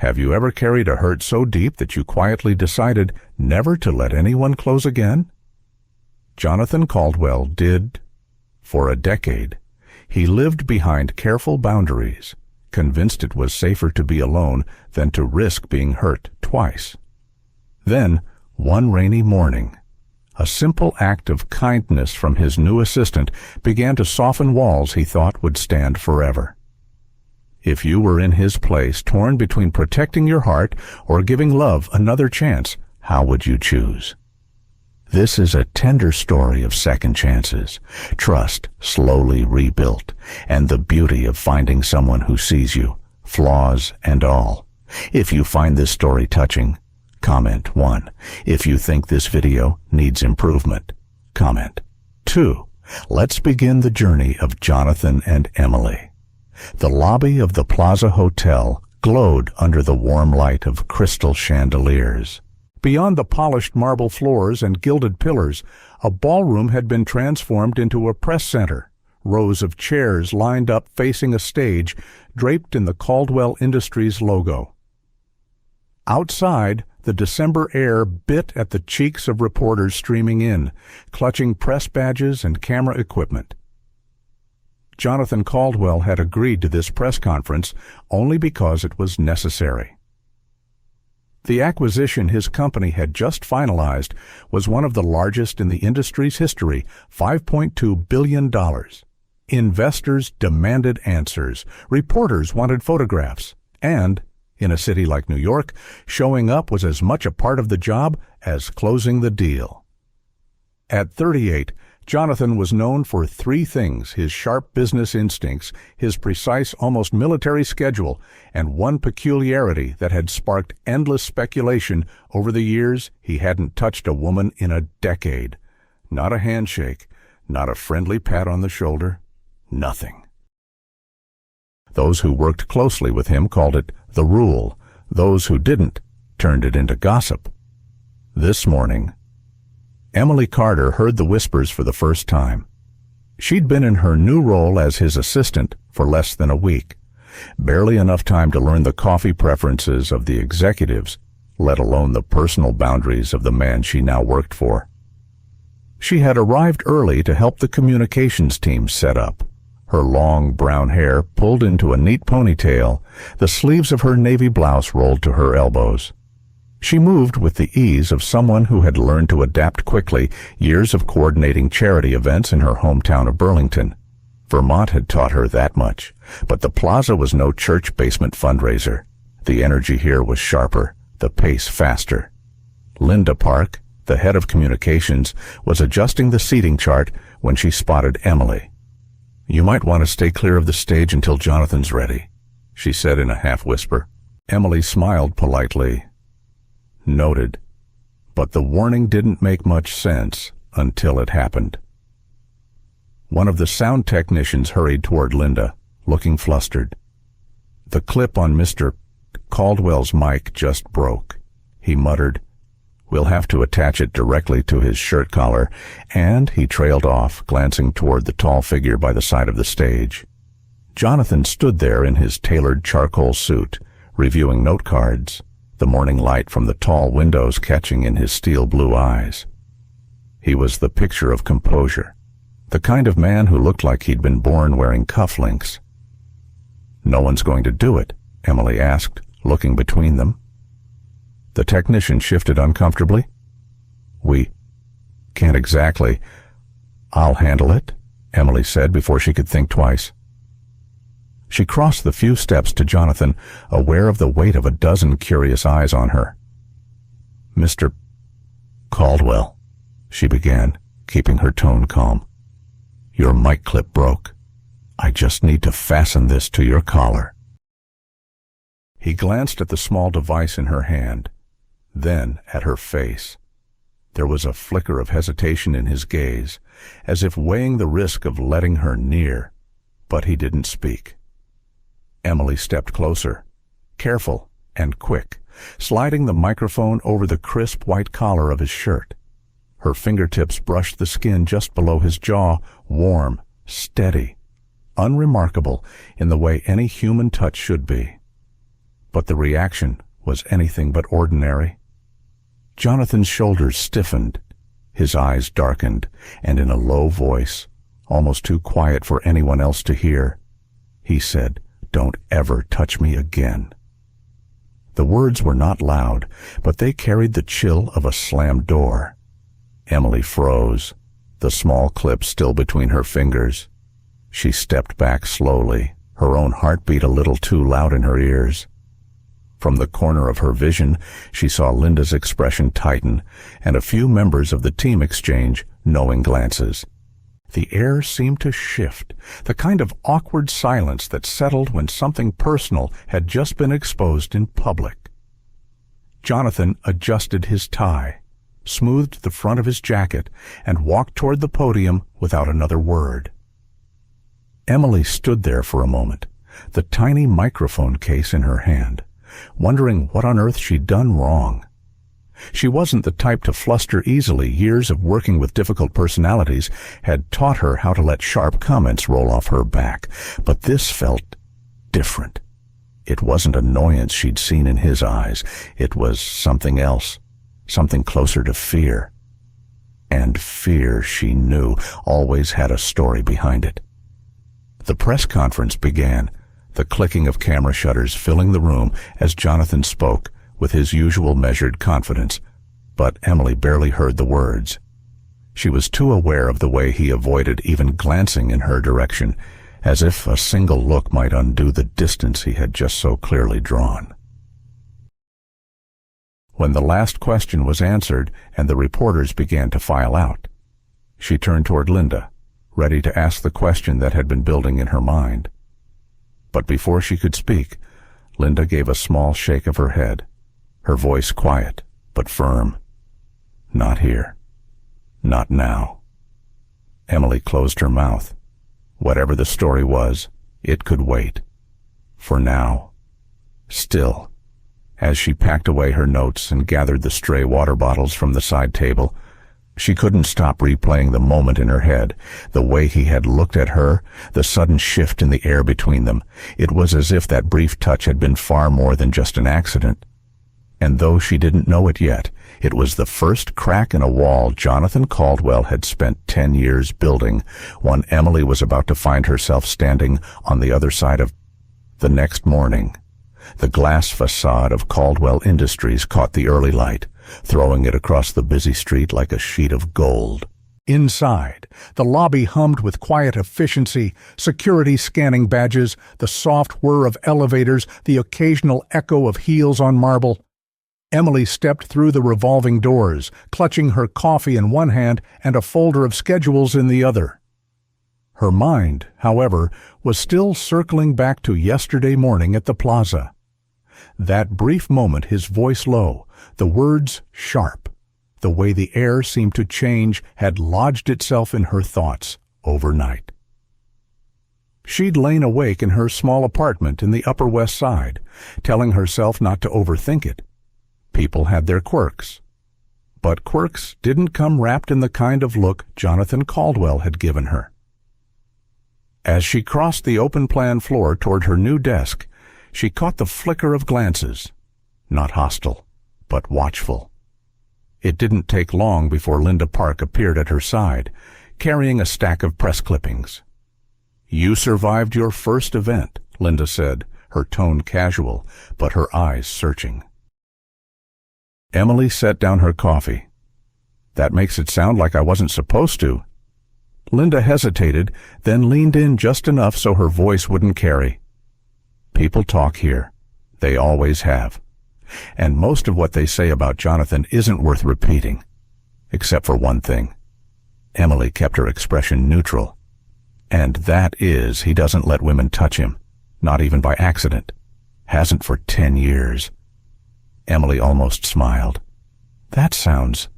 Have you ever carried a hurt so deep that you quietly decided never to let anyone close again? Jonathan Caldwell did for a decade. He lived behind careful boundaries, convinced it was safer to be alone than to risk being hurt twice. Then, one rainy morning, a simple act of kindness from his new assistant began to soften walls he thought would stand forever. If you were in his place, torn between protecting your heart or giving love another chance, how would you choose? This is a tender story of second chances, trust slowly rebuilt, and the beauty of finding someone who sees you, flaws and all. If you find this story touching, comment 1. If you think this video needs improvement, comment 2. Let's begin the journey of Jonathan and Emily. The lobby of the Plaza Hotel glowed under the warm light of crystal chandeliers. Beyond the polished marble floors and gilded pillars, a ballroom had been transformed into a press center. Rows of chairs lined up facing a stage, draped in the Caldwell Industries logo. Outside, the December air bit at the cheeks of reporters streaming in, clutching press badges and camera equipment. Jonathan Caldwell had agreed to this press conference only because it was necessary. The acquisition his company had just finalized was one of the largest in the industry's history, $5.2 billion. Investors demanded answers, reporters wanted photographs, and, in a city like New York, showing up was as much a part of the job as closing the deal. At 38, Jonathan was known for 3 things: his sharp business instincts, his precise, almost military schedule, and one peculiarity that had sparked endless speculation over the years. He hadn't touched a woman in a decade. Not a handshake, not a friendly pat on the shoulder, nothing. Those who worked closely with him called it the rule. Those who didn't turned it into gossip. This morning, Emily Carter heard the whispers for the first time. She'd been in her new role as his assistant for less than a week, barely enough time to learn the coffee preferences of the executives, let alone the personal boundaries of the man she now worked for. She had arrived early to help the communications team set up. Her long brown hair pulled into a neat ponytail, the sleeves of her navy blouse rolled to her elbows. She moved with the ease of someone who had learned to adapt quickly, years of coordinating charity events in her hometown of Burlington. Vermont had taught her that much, but the plaza was no church basement fundraiser. The energy here was sharper, the pace faster. Linda Park, the head of communications, was adjusting the seating chart when she spotted Emily. "You might want to stay clear of the stage until Jonathan's ready," she said in a half-whisper. Emily smiled politely. Noted. But the warning didn't make much sense until it happened. One of the sound technicians hurried toward Linda, looking flustered. The clip on Mr. Caldwell's mic just broke. He muttered, "We'll have to attach it directly to his shirt collar," and he trailed off, glancing toward the tall figure by the side of the stage. Jonathan stood there in his tailored charcoal suit, reviewing note cards, the morning light from the tall windows catching in his steel blue eyes. He was the picture of composure, the kind of man who looked like he'd been born wearing cufflinks. "No one's going to do it?" Emily asked, looking between them. The technician shifted uncomfortably. "We can't exactly." "I'll handle it," Emily said before she could think twice. She crossed the few steps to Jonathan, aware of the weight of a dozen curious eyes on her. "Mr. Caldwell," she began, keeping her tone calm. "Your mic clip broke. I just need to fasten this to your collar." He glanced at the small device in her hand, then at her face. There was a flicker of hesitation in his gaze, as if weighing the risk of letting her near, but he didn't speak. Emily stepped closer, careful and quick, sliding the microphone over the crisp white collar of his shirt. Her fingertips brushed the skin just below his jaw, warm, steady, unremarkable in the way any human touch should be. But the reaction was anything but ordinary. Jonathan's shoulders stiffened, his eyes darkened, and in a low voice, almost too quiet for anyone else to hear, he said, "Don't ever touch me again." The words were not loud, but they carried the chill of a slammed door. Emily froze, the small clip still between her fingers. She stepped back slowly, her own heartbeat a little too loud in her ears. From the corner of her vision, she saw Linda's expression tighten, and a few members of the team exchange knowing glances. The air seemed to shift, the kind of awkward silence that settled when something personal had just been exposed in public. Jonathan adjusted his tie, smoothed the front of his jacket, and walked toward the podium without another word. Emily stood there for a moment, the tiny microphone case in her hand, wondering what on earth she'd done wrong. She wasn't the type to fluster easily. Years of working with difficult personalities had taught her how to let sharp comments roll off her back, but this felt different. It wasn't annoyance she'd seen in his eyes. It was something else, something closer to fear. And fear, she knew, always had a story behind it. The press conference began, the clicking of camera shutters filling the room as Jonathan spoke with his usual measured confidence, but Emily barely heard the words. She was too aware of the way he avoided even glancing in her direction, as if a single look might undo the distance he had just so clearly drawn. When the last question was answered and the reporters began to file out, she turned toward Linda, ready to ask the question that had been building in her mind. But before she could speak, Linda gave a small shake of her head, her voice quiet but firm. "Not here. Not now." Emily closed her mouth. Whatever the story was, it could wait. For now. Still, as she packed away her notes and gathered the stray water bottles from the side table, she couldn't stop replaying the moment in her head, the way he had looked at her, the sudden shift in the air between them. It was as if that brief touch had been far more than just an accident. And though she didn't know it yet, it was the first crack in a wall Jonathan Caldwell had spent 10 years building, one Emily was about to find herself standing on the other side of. The next morning, the glass facade of Caldwell Industries caught the early light, throwing it across the busy street like a sheet of gold. Inside, the lobby hummed with quiet efficiency, security scanning badges, the soft whir of elevators, the occasional echo of heels on marble. Emily stepped through the revolving doors, clutching her coffee in one hand and a folder of schedules in the other. Her mind, however, was still circling back to yesterday morning at the plaza. That brief moment, his voice low, the words sharp, the way the air seemed to change had lodged itself in her thoughts overnight. She'd lain awake in her small apartment in the Upper West Side, telling herself not to overthink it. People had their quirks. But quirks didn't come wrapped in the kind of look Jonathan Caldwell had given her. As she crossed the open-plan floor toward her new desk, she caught the flicker of glances, not hostile, but watchful. It didn't take long before Linda Park appeared at her side, carrying a stack of press clippings. "You survived your first event," Linda said, her tone casual, but her eyes searching. Emily set down her coffee. "That makes it sound like I wasn't supposed to." Linda hesitated, then leaned in just enough so her voice wouldn't carry. "People talk here. They always have. And most of what they say about Jonathan isn't worth repeating. Except for one thing." Emily kept her expression neutral. "And that is, he doesn't let women touch him. Not even by accident. Hasn't for 10 years. Emily almost smiled. "That sounds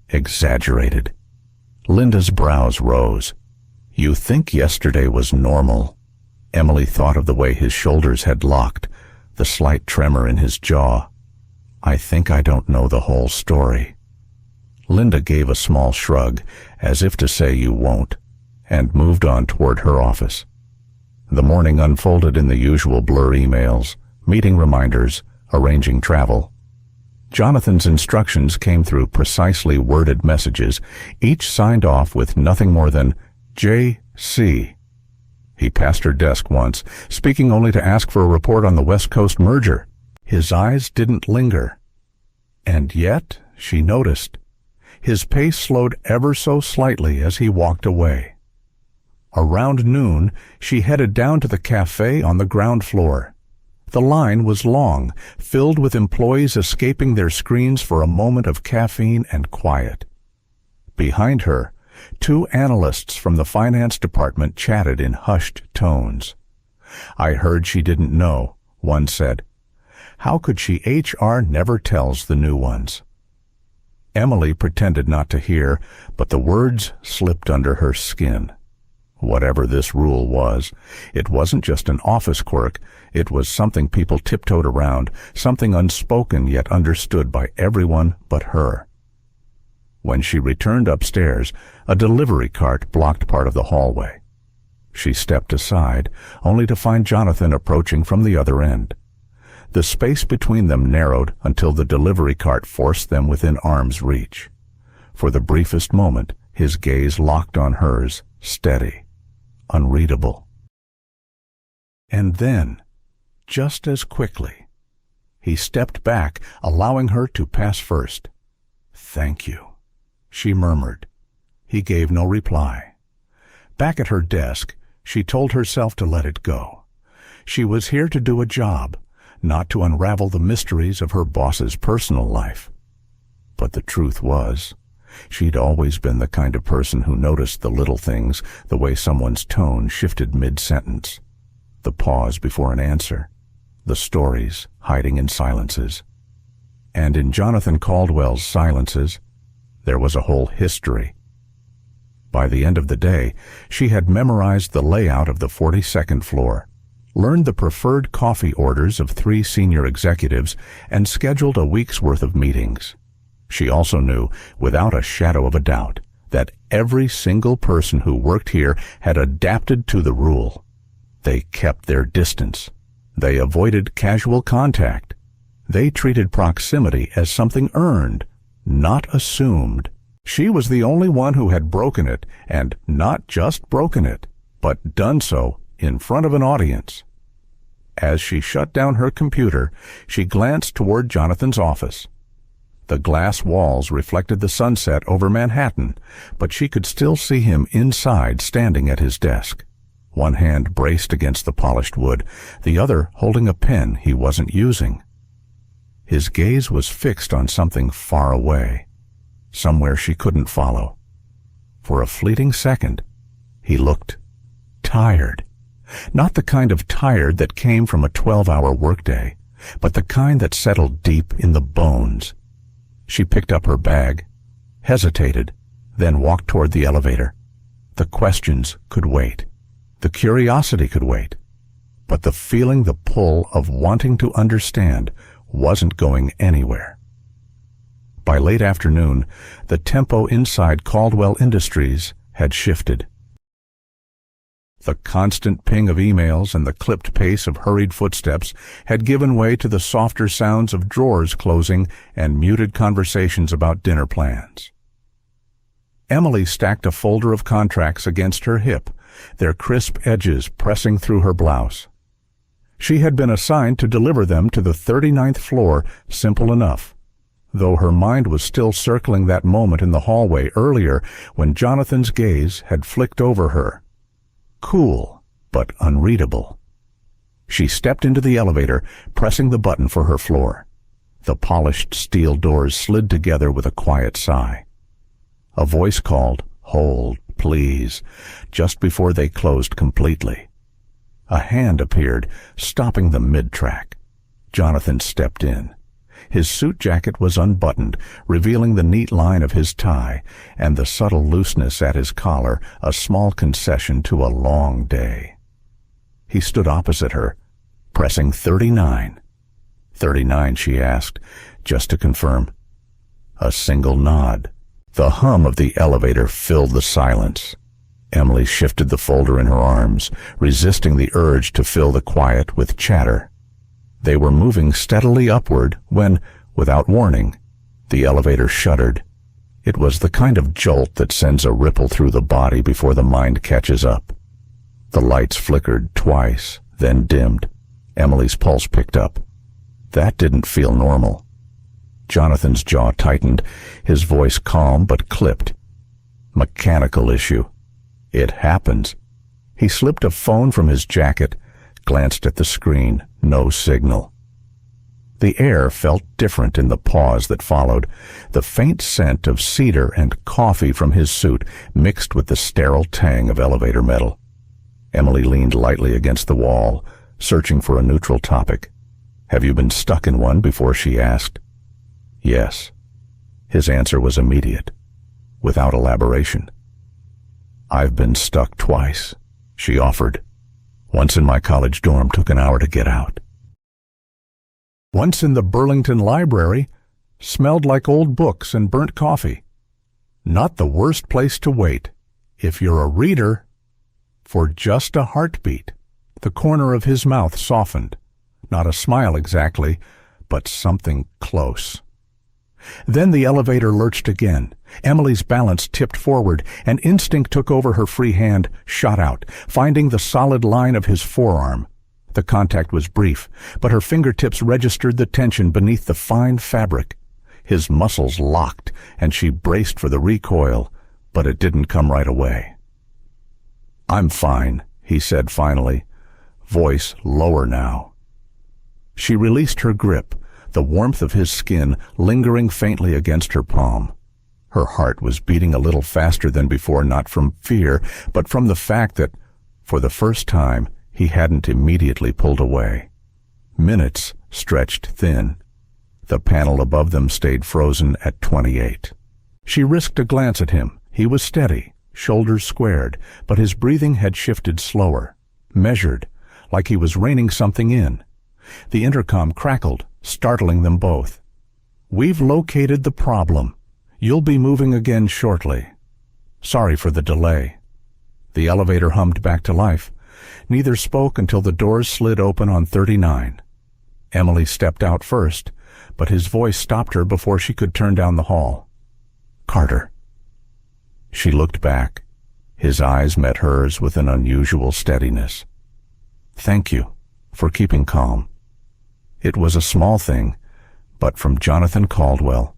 exaggerated." Linda's brows rose. "You think yesterday was normal?" Emily thought of the way his shoulders had locked, the slight tremor in his jaw. "I think I don't know the whole story." Linda gave a small shrug, as if to say you won't, and moved on toward her office. The morning unfolded in the usual blur emails, meeting reminders, arranging travel. Jonathan's instructions came through precisely worded messages, each signed off with nothing more than J.C. He passed her desk once, speaking only to ask for a report on the West Coast merger. His eyes didn't linger. And yet, she noticed, his pace slowed ever so slightly as he walked away. Around noon, she headed down to the cafe on the ground floor. The line was long, filled with employees escaping their screens for a moment of caffeine and quiet. Behind her, two analysts from the finance department chatted in hushed tones. "I heard she didn't know," one said. "How could she? HR never tells the new ones." Emily pretended not to hear, but the words slipped under her skin. Whatever this rule was, it wasn't just an office quirk, it was something people tiptoed around, something unspoken yet understood by everyone but her. When she returned upstairs, a delivery cart blocked part of the hallway. She stepped aside, only to find Jonathan approaching from the other end. The space between them narrowed until the delivery cart forced them within arm's reach. For the briefest moment, his gaze locked on hers, steady, unreadable. And then, just as quickly, he stepped back, allowing her to pass first. "Thank you," she murmured. He gave no reply. Back at her desk, she told herself to let it go. She was here to do a job, not to unravel the mysteries of her boss's personal life. But the truth was, she'd always been the kind of person who noticed the little things, the way someone's tone shifted mid-sentence, the pause before an answer, the stories hiding in silences. And in Jonathan Caldwell's silences, there was a whole history. By the end of the day, she had memorized the layout of the 42nd floor, learned the preferred coffee orders of 3 senior executives, and scheduled a week's worth of meetings. She also knew, without a shadow of a doubt, that every single person who worked here had adapted to the rule. They kept their distance. They avoided casual contact. They treated proximity as something earned, not assumed. She was the only one who had broken it, and not just broken it, but done so in front of an audience. As she shut down her computer, she glanced toward Jonathan's office. The glass walls reflected the sunset over Manhattan, but she could still see him inside, standing at his desk. One hand braced against the polished wood, the other holding a pen he wasn't using. His gaze was fixed on something far away, somewhere she couldn't follow. For a fleeting second, he looked tired. Not the kind of tired that came from a 12-hour workday, but the kind that settled deep in the bones. She picked up her bag, hesitated, then walked toward the elevator. The questions could wait. The curiosity could wait. But the feeling, the pull of wanting to understand, wasn't going anywhere. By late afternoon, the tempo inside Caldwell Industries had shifted. The constant ping of emails and the clipped pace of hurried footsteps had given way to the softer sounds of drawers closing and muted conversations about dinner plans. Emily stacked a folder of contracts against her hip, their crisp edges pressing through her blouse. She had been assigned to deliver them to the 39th floor, simple enough, though her mind was still circling that moment in the hallway earlier when Jonathan's gaze had flicked over her. Cool, but unreadable. She stepped into the elevator, pressing the button for her floor. The polished steel doors slid together with a quiet sigh. A voice called, "Hold, please," just before they closed completely. A hand appeared, stopping them mid-track. Jonathan stepped in. His suit jacket was unbuttoned, revealing the neat line of his tie, and the subtle looseness at his collar, a small concession to a long day. He stood opposite her, pressing 39. 39, she asked, just to confirm. A single nod. The hum of the elevator filled the silence. Emily shifted the folder in her arms, resisting the urge to fill the quiet with chatter. They were moving steadily upward when, without warning, the elevator shuddered. It was the kind of jolt that sends a ripple through the body before the mind catches up. The lights flickered twice, then dimmed. Emily's pulse picked up. That didn't feel normal. Jonathan's jaw tightened, his voice calm but clipped. Mechanical issue. It happens. He slipped a phone from his jacket, glanced at the screen. No signal. The air felt different in the pause that followed. The faint scent of cedar and coffee from his suit mixed with the sterile tang of elevator metal. Emily leaned lightly against the wall, searching for a neutral topic. "Have you been stuck in one before?" she asked. "Yes." His answer was immediate, without elaboration. "I've been stuck twice," she offered. "Once in my college dorm, took an hour to get out. Once in the Burlington Library, smelled like old books and burnt coffee. Not the worst place to wait, if you're a reader." For just a heartbeat, the corner of his mouth softened. Not a smile exactly, but something close. Then the elevator lurched again. Emily's balance tipped forward, and instinct took over. Her free hand shot out, finding the solid line of his forearm. The contact was brief, but her fingertips registered the tension beneath the fine fabric. His muscles locked, and she braced for the recoil, but it didn't come right away. "I'm fine," he said finally, voice lower now. She released her grip, the warmth of his skin lingering faintly against her palm. Her heart was beating a little faster than before, not from fear, but from the fact that, for the first time, he hadn't immediately pulled away. Minutes stretched thin. The panel above them stayed frozen at 28. She risked a glance at him. He was steady, shoulders squared, but his breathing had shifted slower, measured, like he was reining something in. The intercom crackled, startling them both. "We've located the problem. You'll be moving again shortly. Sorry for the delay." The elevator hummed back to life. Neither spoke until the doors slid open on 39. Emily stepped out first, but his voice stopped her before she could turn down the hall. "Carter." She looked back. His eyes met hers with an unusual steadiness. "Thank you for keeping calm." It was a small thing, but from Jonathan Caldwell,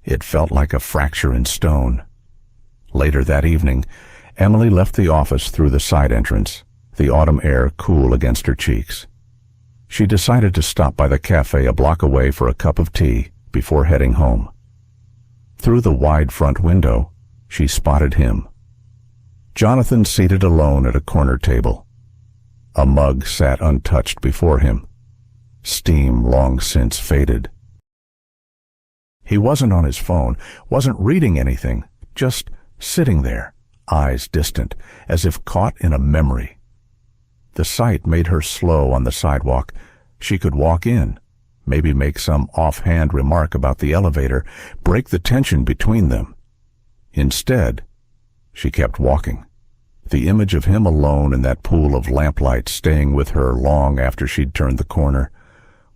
it felt like a fracture in stone. Later that evening, Emily left the office through the side entrance, the autumn air cool against her cheeks. She decided to stop by the cafe a block away for a cup of tea before heading home. Through the wide front window, she spotted him. Jonathan seated alone at a corner table. A mug sat untouched before him. Steam long since faded. He wasn't on his phone, wasn't reading anything, just sitting there, eyes distant, as if caught in a memory. The sight made her slow on the sidewalk. She could walk in, maybe make some offhand remark about the elevator, break the tension between them. Instead, she kept walking. The image of him alone in that pool of lamplight staying with her long after she'd turned the corner.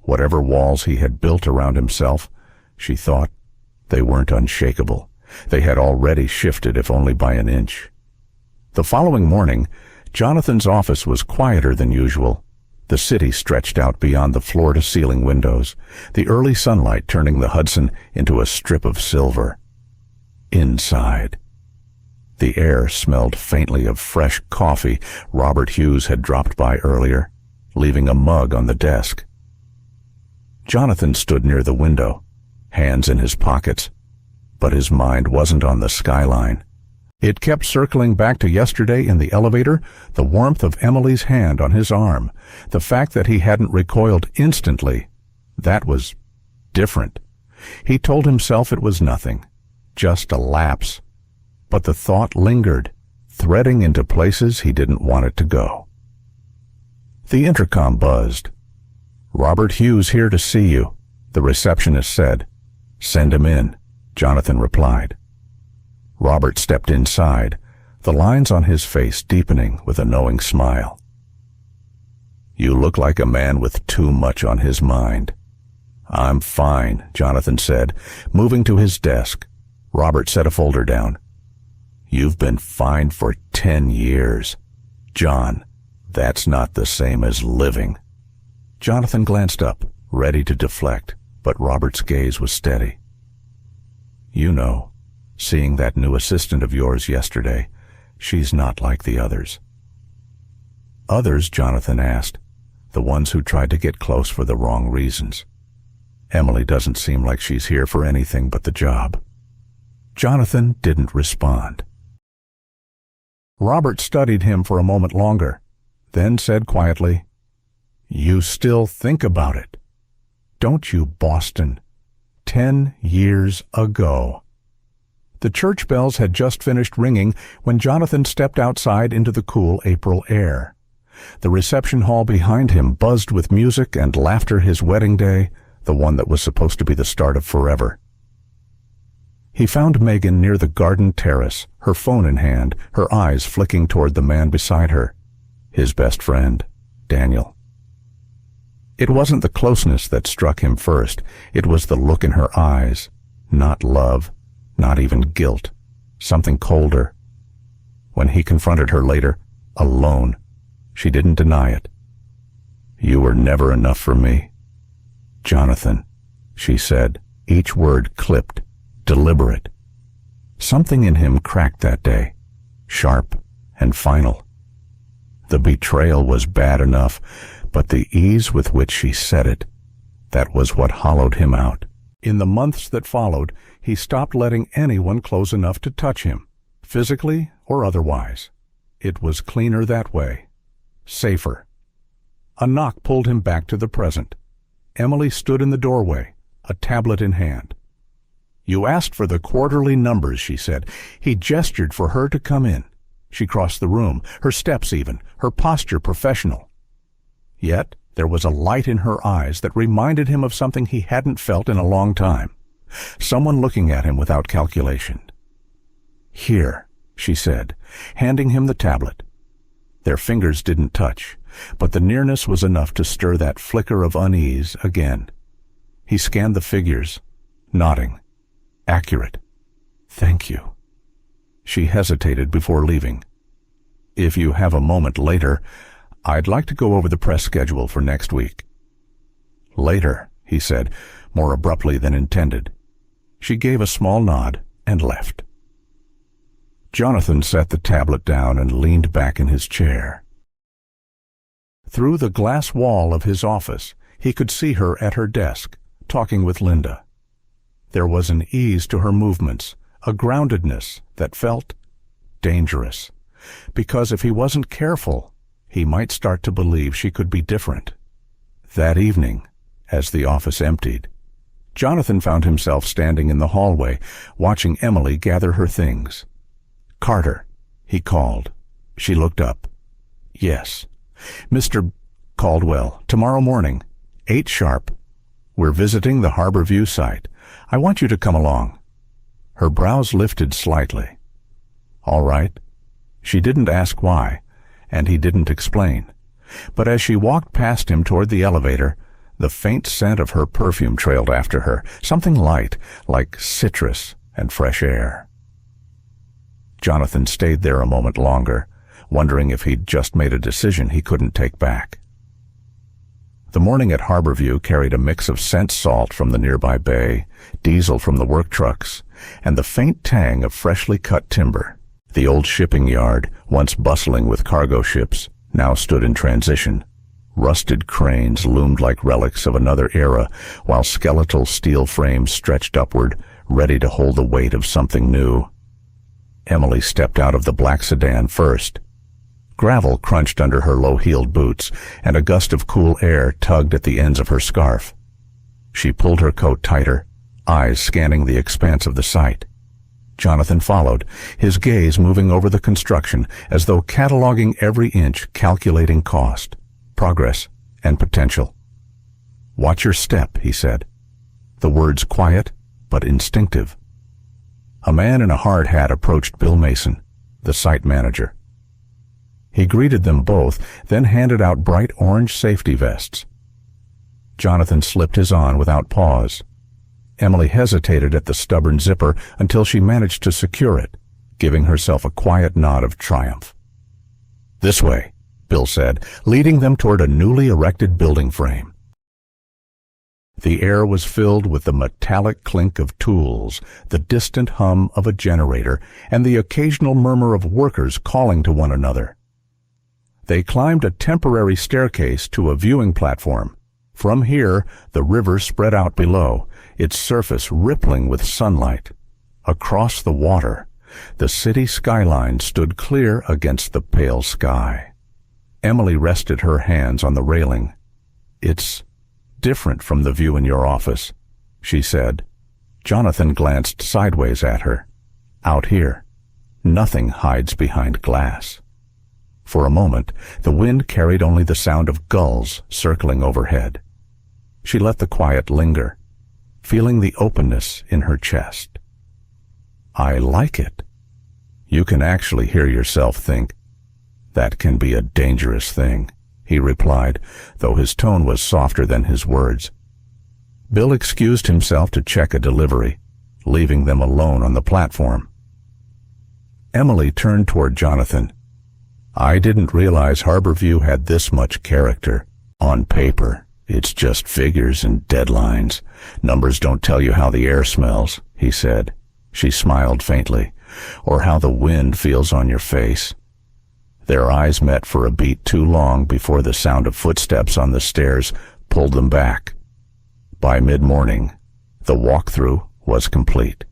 Whatever walls he had built around himself, she thought, they weren't unshakable. They had already shifted, if only by an inch. The following morning, Jonathan's office was quieter than usual. The city stretched out beyond the floor-to-ceiling windows, the early sunlight turning the Hudson into a strip of silver. Inside, the air smelled faintly of fresh coffee Robert Hughes had dropped by earlier, leaving a mug on the desk. Jonathan stood near the window, hands in his pockets, but his mind wasn't on the skyline. It kept circling back to yesterday in the elevator, the warmth of Emily's hand on his arm, the fact that he hadn't recoiled instantly. That was different. He told himself it was nothing, just a lapse. But the thought lingered, threading into places he didn't want it to go. The intercom buzzed. "Robert Hughes here to see you," the receptionist said. "Send him in," Jonathan replied. Robert stepped inside, the lines on his face deepening with a knowing smile. You look like a man with too much on his mind. I'm fine, Jonathan said, moving to his desk. Robert set a folder down. You've been fined for 10 years. John, that's not the same as living. Jonathan glanced up, ready to deflect, but Robert's gaze was steady. You know, seeing that new assistant of yours yesterday, she's not like the others. Others, Jonathan asked, the ones who tried to get close for the wrong reasons. Emily doesn't seem like she's here for anything but the job. Jonathan didn't respond. Robert studied him for a moment longer, then said quietly, You still think about it, don't you, Boston? 10 years ago. The church bells had just finished ringing when Jonathan stepped outside into the cool April air. The reception hall behind him buzzed with music and laughter his wedding day, the one that was supposed to be the start of forever. He found Megan near the garden terrace, her phone in hand, her eyes flicking toward the man beside her, his best friend, Daniel. It wasn't the closeness that struck him first, it was the look in her eyes. Not love, not even guilt, something colder. When he confronted her later, alone, she didn't deny it. You were never enough for me. Jonathan, she said, each word clipped, deliberate. Something in him cracked that day, sharp and final. The betrayal was bad enough, but the ease with which she said it, that was what hollowed him out. In the months that followed, he stopped letting anyone close enough to touch him, physically or otherwise. It was cleaner that way. Safer. A knock pulled him back to the present. Emily stood in the doorway, a tablet in hand. You asked for the quarterly numbers, she said. He gestured for her to come in. She crossed the room, her steps even, her posture professional. Yet there was a light in her eyes that reminded him of something he hadn't felt in a long time. Someone looking at him without calculation. Here, she said, handing him the tablet. Their fingers didn't touch, but the nearness was enough to stir that flicker of unease again. He scanned the figures, nodding. Accurate. Thank you. She hesitated before leaving. If you have a moment later, I'd like to go over the press schedule for next week. Later, he said, more abruptly than intended. She gave a small nod and left. Jonathan set the tablet down and leaned back in his chair. Through the glass wall of his office, he could see her at her desk, talking with Linda. There was an ease to her movements, a groundedness that felt dangerous, because if he wasn't careful, he might start to believe she could be different. That evening, as the office emptied, Jonathan found himself standing in the hallway, watching Emily gather her things. Carter, he called. She looked up. Yes. Mr. Caldwell, tomorrow morning, 8 sharp. We're visiting the Harbor View site. I want you to come along. Her brows lifted slightly. All right. She didn't ask why, and he didn't explain. But as she walked past him toward the elevator, the faint scent of her perfume trailed after her, something light, like citrus and fresh air. Jonathan stayed there a moment longer, wondering if he'd just made a decision he couldn't take back. The morning at Harborview carried a mix of scent salt from the nearby bay, diesel from the work trucks, and the faint tang of freshly cut timber. The old shipping yard, once bustling with cargo ships, now stood in transition. Rusted cranes loomed like relics of another era, while skeletal steel frames stretched upward, ready to hold the weight of something new. Emily stepped out of the black sedan first. Gravel crunched under her low-heeled boots, and a gust of cool air tugged at the ends of her scarf. She pulled her coat tighter, eyes scanning the expanse of the site. Jonathan followed, his gaze moving over the construction as though cataloging every inch, calculating cost, progress, and potential. Watch your step, he said. The words quiet but instinctive. A man in a hard hat approached Bill Mason, the site manager. He greeted them both, then handed out bright orange safety vests. Jonathan slipped his on without pause. Emily hesitated at the stubborn zipper until she managed to secure it, giving herself a quiet nod of triumph. "This way," Bill said, leading them toward a newly erected building frame. The air was filled with the metallic clink of tools, the distant hum of a generator, and the occasional murmur of workers calling to one another. They climbed a temporary staircase to a viewing platform. From here, the river spread out below, its surface rippling with sunlight. Across the water, the city skyline stood clear against the pale sky. Emily rested her hands on the railing. "It's different from the view in your office," she said. Jonathan glanced sideways at her. "Out here, nothing hides behind glass." For a moment, the wind carried only the sound of gulls circling overhead. She let the quiet linger, feeling the openness in her chest. "I like it." "You can actually hear yourself think. That can be a dangerous thing," he replied, though his tone was softer than his words. Bill excused himself to check a delivery, leaving them alone on the platform. Emily turned toward Jonathan. "I didn't realize Harborview had this much character. On paper, it's just figures and deadlines. Numbers don't tell you how the air smells," he said. She smiled faintly. "Or how the wind feels on your face." Their eyes met for a beat too long before the sound of footsteps on the stairs pulled them back. By mid-morning, the walkthrough was complete.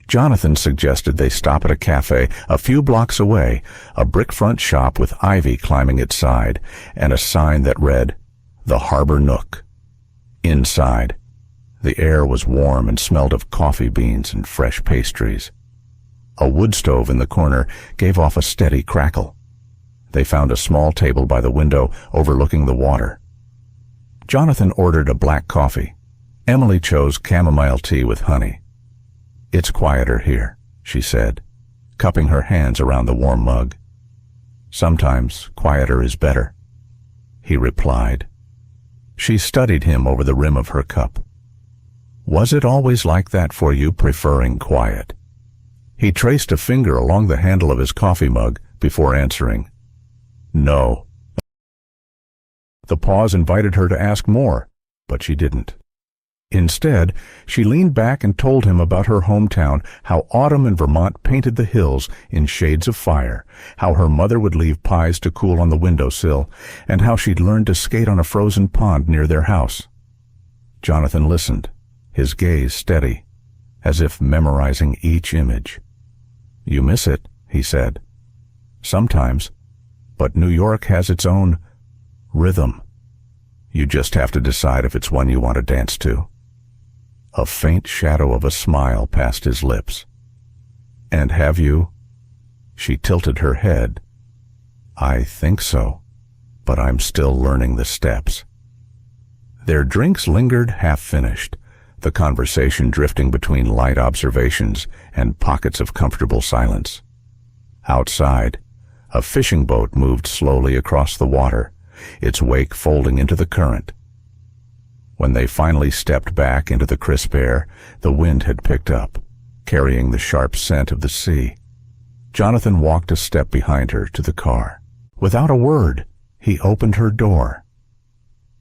Jonathan suggested they stop at a cafe a few blocks away, a brick-front shop with ivy climbing its side, and a sign that read, "The Harbor Nook." Inside, the air was warm and smelled of coffee beans and fresh pastries. A wood stove in the corner gave off a steady crackle. They found a small table by the window overlooking the water. Jonathan ordered a black coffee. Emily chose chamomile tea with honey. "It's quieter here," she said, cupping her hands around the warm mug. "Sometimes quieter is better," he replied. She studied him over the rim of her cup. "Was it always like that for you, preferring quiet?" He traced a finger along the handle of his coffee mug before answering, "No." The pause invited her to ask more, but she didn't. Instead, she leaned back and told him about her hometown, how autumn in Vermont painted the hills in shades of fire, how her mother would leave pies to cool on the windowsill, and how she'd learned to skate on a frozen pond near their house. Jonathan listened, his gaze steady, as if memorizing each image. "You miss it," he said. "Sometimes, but New York has its own rhythm. You just have to decide if it's one you want to dance to." A faint shadow of a smile passed his lips. "And have you?" She tilted her head. "I think so, but I'm still learning the steps." Their drinks lingered half-finished, the conversation drifting between light observations and pockets of comfortable silence. Outside, a fishing boat moved slowly across the water, its wake folding into the current. When they finally stepped back into the crisp air, the wind had picked up, carrying the sharp scent of the sea. Jonathan walked a step behind her to the car. Without a word, he opened her door.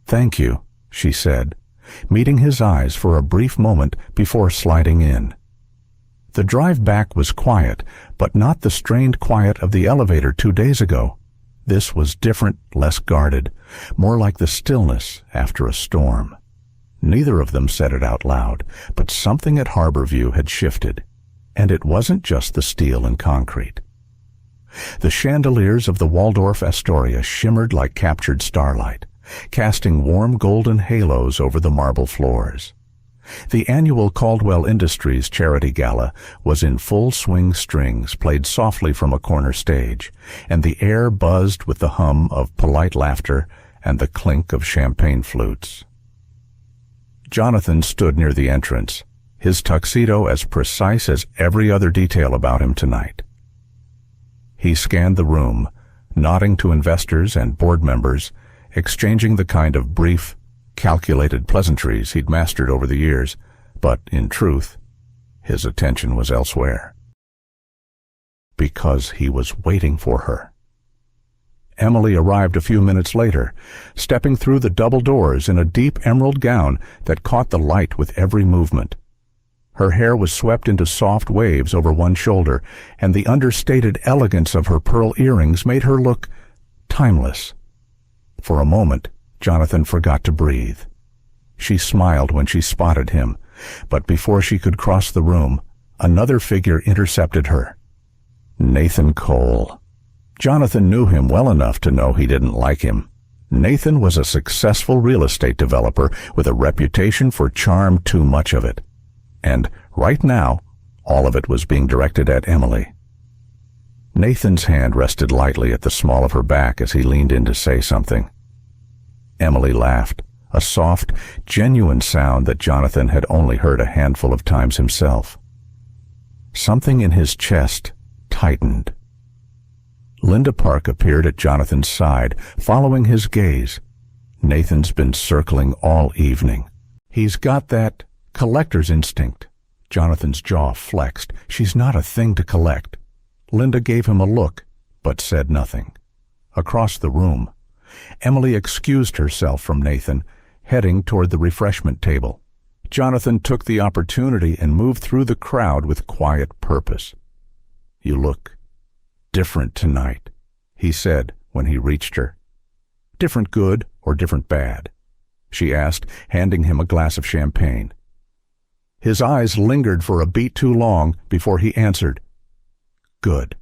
"Thank you," she said, meeting his eyes for a brief moment before sliding in. The drive back was quiet, but not the strained quiet of the elevator 2 days ago. This was different, less guarded, more like the stillness after a storm. Neither of them said it out loud, but something at Harborview had shifted, and it wasn't just the steel and concrete. The chandeliers of the Waldorf Astoria shimmered like captured starlight, casting warm golden halos over the marble floors. The annual Caldwell Industries charity gala was in full swing, strings played softly from a corner stage, and the air buzzed with the hum of polite laughter and the clink of champagne flutes. Jonathan stood near the entrance, his tuxedo as precise as every other detail about him tonight. He scanned the room, nodding to investors and board members, exchanging the kind of brief, calculated pleasantries he'd mastered over the years, but in truth, his attention was elsewhere. Because he was waiting for her. Emily arrived a few minutes later, stepping through the double doors in a deep emerald gown that caught the light with every movement. Her hair was swept into soft waves over one shoulder, and the understated elegance of her pearl earrings made her look timeless. For a moment, Jonathan forgot to breathe. She smiled when she spotted him, but before she could cross the room, another figure intercepted her. Nathan Cole. Jonathan knew him well enough to know he didn't like him. Nathan was a successful real estate developer with a reputation for charm, too much of it. And right now, all of it was being directed at Emily. Nathan's hand rested lightly at the small of her back as he leaned in to say something. Emily laughed, a soft, genuine sound that Jonathan had only heard a handful of times himself. Something in his chest tightened. Linda Park appeared at Jonathan's side, following his gaze. Nathan's been circling all evening. He's got that collector's instinct. Jonathan's jaw flexed. She's not a thing to collect. Linda gave him a look, but said nothing. Across the room, Emily excused herself from Nathan, heading toward the refreshment table. Jonathan took the opportunity and moved through the crowd with quiet purpose. "You look different tonight," he said when he reached her. "Different good or different bad?" she asked, handing him a glass of champagne. His eyes lingered for a beat too long before he answered, "Good."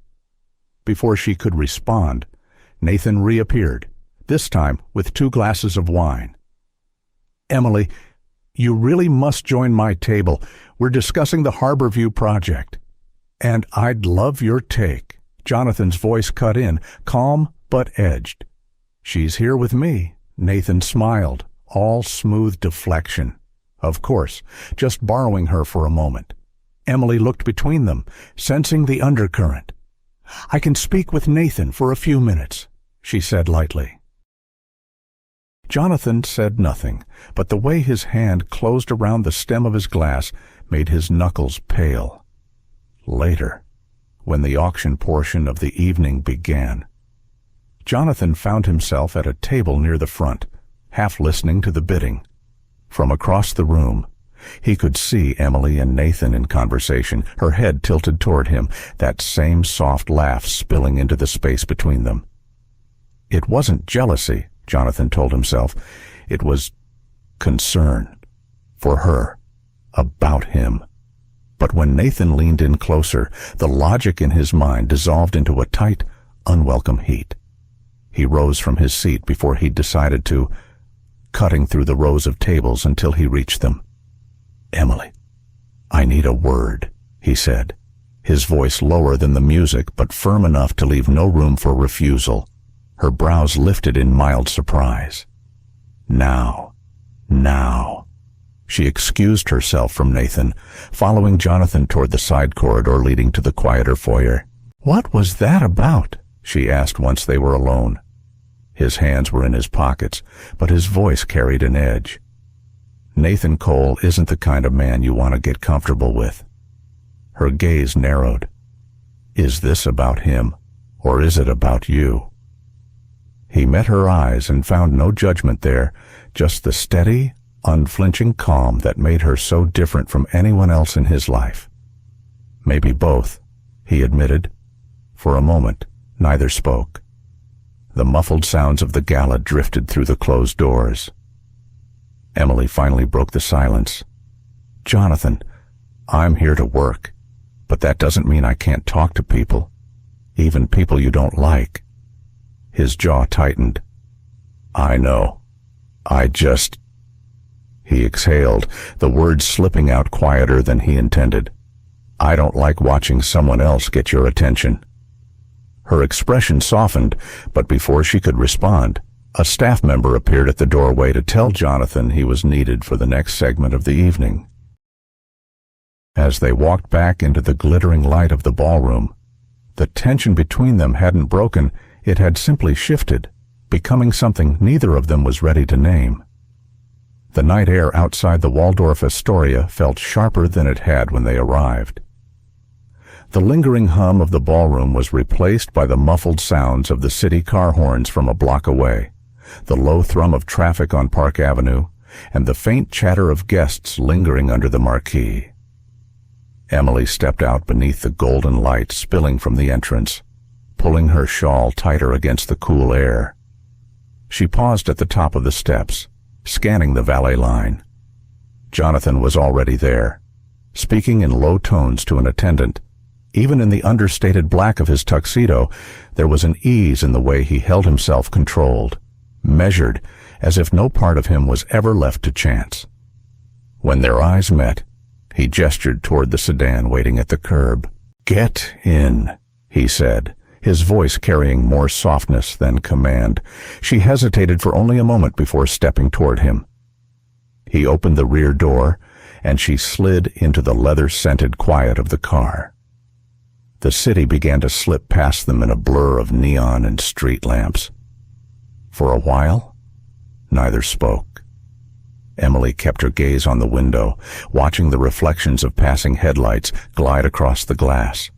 Before she could respond, Nathan reappeared, this time with 2 glasses of wine. "Emily, you really must join my table. We're discussing the Harborview project. And I'd love your take." Jonathan's voice cut in, calm but edged. "She's here with me." Nathan smiled, all smooth deflection. Of course, just borrowing her for a moment. Emily looked between them, sensing the undercurrent. "I can speak with Nathan for a few minutes," she said lightly. Jonathan said nothing, but the way his hand closed around the stem of his glass made his knuckles pale. Later, when the auction portion of the evening began, Jonathan found himself at a table near the front, half listening to the bidding. From across the room, he could see Emily and Nathan in conversation, her head tilted toward him, that same soft laugh spilling into the space between them. It wasn't jealousy, Jonathan told himself. It was concern for her, about him. But when Nathan leaned in closer, the logic in his mind dissolved into a tight, unwelcome heat. He rose from his seat before he'd decided to, cutting through the rows of tables until he reached them. "Emily, I need a word," he said, his voice lower than the music but firm enough to leave no room for refusal. Her brows lifted in mild surprise. Now. She excused herself from Nathan, following Jonathan toward the side corridor leading to the quieter foyer. "What was that about?" she asked once they were alone. His hands were in his pockets, but his voice carried an edge. "Nathan Cole isn't the kind of man you want to get comfortable with." Her gaze narrowed. "Is this about him, or is it about you?" He met her eyes and found no judgment there, just the steady, unflinching calm that made her so different from anyone else in his life. "Maybe both," he admitted. For a moment, neither spoke. The muffled sounds of the gala drifted through the closed doors. Emily finally broke the silence. "Jonathan, I'm here to work, but that doesn't mean I can't talk to people, even people you don't like." His jaw tightened. "I know. He exhaled, the words slipping out quieter than he intended. "I don't like watching someone else get your attention." Her expression softened, but before she could respond, a staff member appeared at the doorway to tell Jonathan he was needed for the next segment of the evening. As they walked back into the glittering light of the ballroom, the tension between them hadn't broken, It had simply shifted, becoming something neither of them was ready to name. The night air outside the Waldorf Astoria felt sharper than it had when they arrived. The lingering hum of the ballroom was replaced by the muffled sounds of the city car horns from a block away, the low thrum of traffic on Park Avenue, and the faint chatter of guests lingering under the marquee. Emily stepped out beneath the golden light spilling from the entrance, pulling her shawl tighter against the cool air. She paused at the top of the steps, scanning the valet line. Jonathan was already there, speaking in low tones to an attendant. Even in the understated black of his tuxedo, there was an ease in the way he held himself controlled, measured, as if no part of him was ever left to chance. When their eyes met, he gestured toward the sedan waiting at the curb. "Get in," he said, his voice carrying more softness than command. She hesitated for only a moment before stepping toward him. He opened the rear door, and she slid into the leather-scented quiet of the car. The city began to slip past them in a blur of neon and street lamps. For a while, neither spoke. Emily kept her gaze on the window, watching the reflections of passing headlights glide across the glass.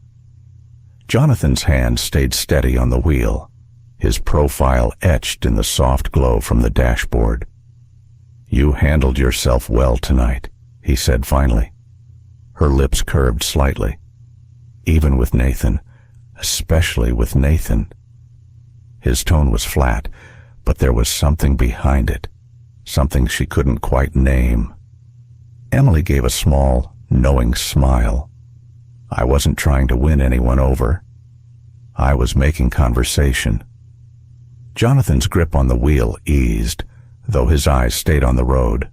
Jonathan's hand stayed steady on the wheel, his profile etched in the soft glow from the dashboard. "You handled yourself well tonight," he said finally. Her lips curved slightly. "Even with Nathan, especially with Nathan." His tone was flat, but there was something behind it, something she couldn't quite name. Emily gave a small, knowing smile. "I wasn't trying to win anyone over. I was making conversation." Jonathan's grip on the wheel eased, though his eyes stayed on the road.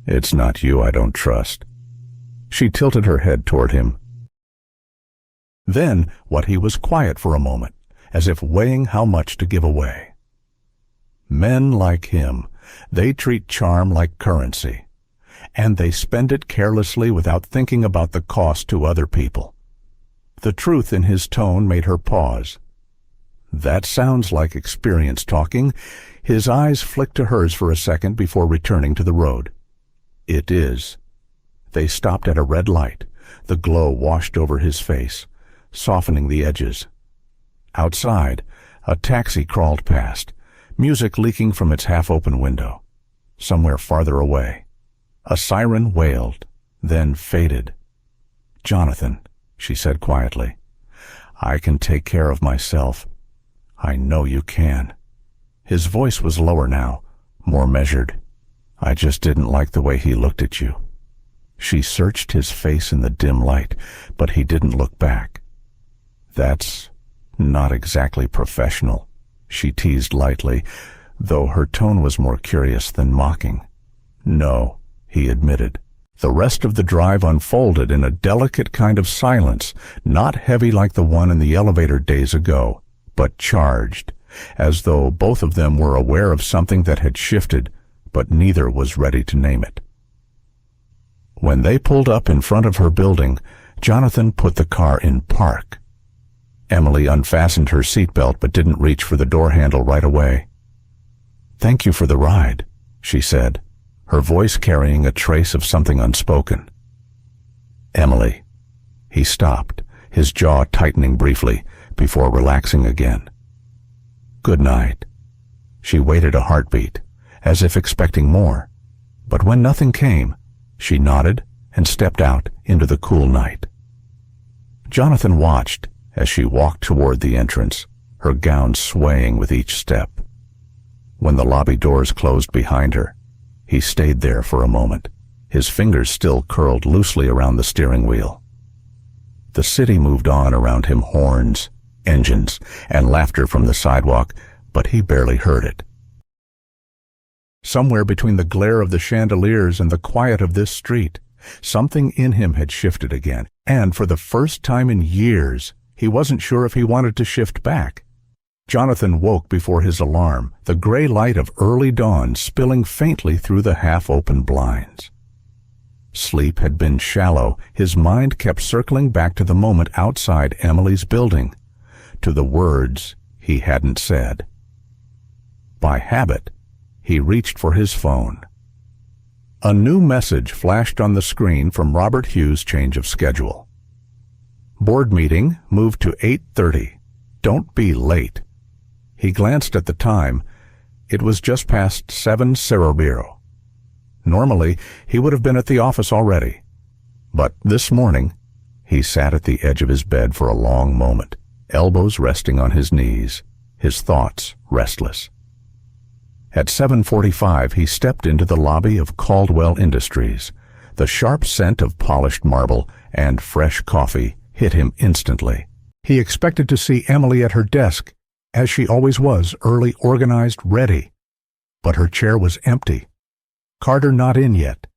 "It's not you I don't trust." She tilted her head toward him. Then he was quiet for a moment, as if weighing how much to give away. Men like him, they treat charm like currency, and they spend it carelessly without thinking about the cost to other people. The truth in his tone made her pause. "That sounds like experience talking." His eyes flicked to hers for a second before returning to the road. "It is." They stopped at a red light. The glow washed over his face, softening the edges. Outside, a taxi crawled past, music leaking from its half-open window. Somewhere farther away, a siren wailed, then faded. "Jonathan," she said quietly, "I can take care of myself. I know you can." His voice was lower now, more measured. "I just didn't like the way he looked at you." She searched his face in the dim light, but he didn't look back. "That's not exactly professional," she teased lightly, though her tone was more curious than mocking. "No," he admitted. The rest of the drive unfolded in a delicate kind of silence, not heavy like the one in the elevator days ago, but charged, as though both of them were aware of something that had shifted, but neither was ready to name it. When they pulled up in front of her building, Jonathan put the car in park. Emily unfastened her seatbelt but didn't reach for the door handle right away. "Thank you for the ride," she said, her voice carrying a trace of something unspoken. "Emily." He stopped, his jaw tightening briefly, before relaxing again. "Good night." She waited a heartbeat, as if expecting more, but when nothing came, she nodded and stepped out into the cool night. Jonathan watched as she walked toward the entrance, her gown swaying with each step. When the lobby doors closed behind her, he stayed there for a moment, his fingers still curled loosely around the steering wheel. The city moved on around him, horns, engines, and laughter from the sidewalk, but he barely heard it. Somewhere between the glare of the chandeliers and the quiet of this street, something in him had shifted again, and for the first time in years, he wasn't sure if he wanted to shift back. Jonathan woke before his alarm, the gray light of early dawn spilling faintly through the half-open blinds. Sleep had been shallow. His mind kept circling back to the moment outside Emily's building, to the words he hadn't said. By habit, he reached for his phone. A new message flashed on the screen from Robert Hughes' change of schedule. Board meeting moved to 8:30. Don't be late. He glanced at the time. It was just past 7 Cerebro. Normally, he would have been at the office already. But this morning, he sat at the edge of his bed for a long moment, elbows resting on his knees, his thoughts restless. At 7:45, he stepped into the lobby of Caldwell Industries. The sharp scent of polished marble and fresh coffee hit him instantly. He expected to see Emily at her desk, as she always was, early, organized, ready. But her chair was empty. Carter not in yet.